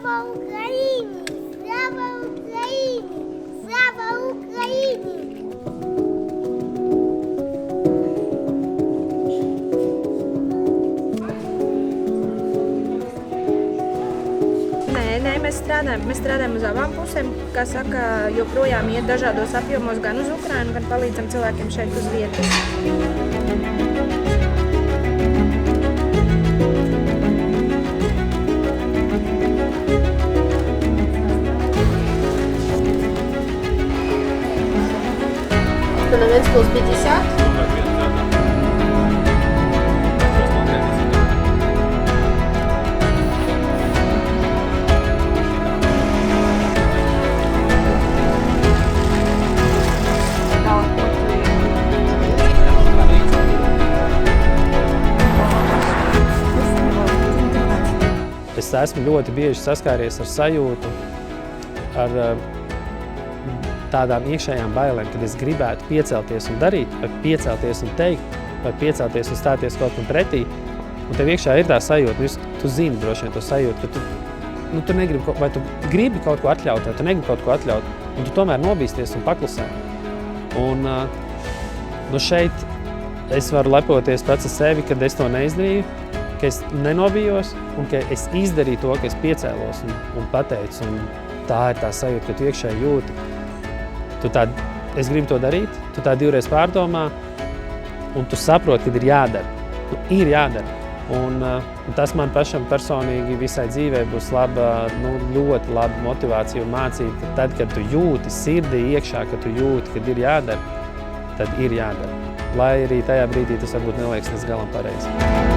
Слава Україні! Слава Україні! Слава Україні! Nē, mēs strādājam uz abām pusēm, kā saka, joprojām iet dažādos apjomos gan uz Ukrainu, gan palīdzam cilvēkiem šeit uz vietas. Становенского с 50. Es esmu ļoti bieži saskāries ar sajūtu, ar tādām iekšējām bailēm, kad es gribētu piecelties un darīt, vai piecelties un teikt, vai piecelties un stāties kaut kam pretī. Un tev iekšā ir tā sajūta, tu zini droši vien to sajūtu, ka tu negribi, vai tu gribi kaut ko atļaut, vai tu negribi kaut ko atļaut, un tu tomēr nobīsties un paklusē. Un šeit es varu lepoties pats ar sevi, kad es to neizdarīju, ka es nenobijos un ka es izdarīju to, ka es piecēlos un pateicu. Un tā ir tā sajūta, ka tu iekšēji jūti. Es gribu to darīt, tu tā divreiz pārdomā un tu saproti, kad ir jādara. Ir jādara. Un tas man pašam personīgi visai dzīvē būs ļoti laba motivācija un mācība, ka tad, kad tu jūti sirdī iekšā, ka tu jūti, kad ir jādara, tad ir jādara. Lai arī tajā brīdī tas varbūt neliekas līdz galam pareizi.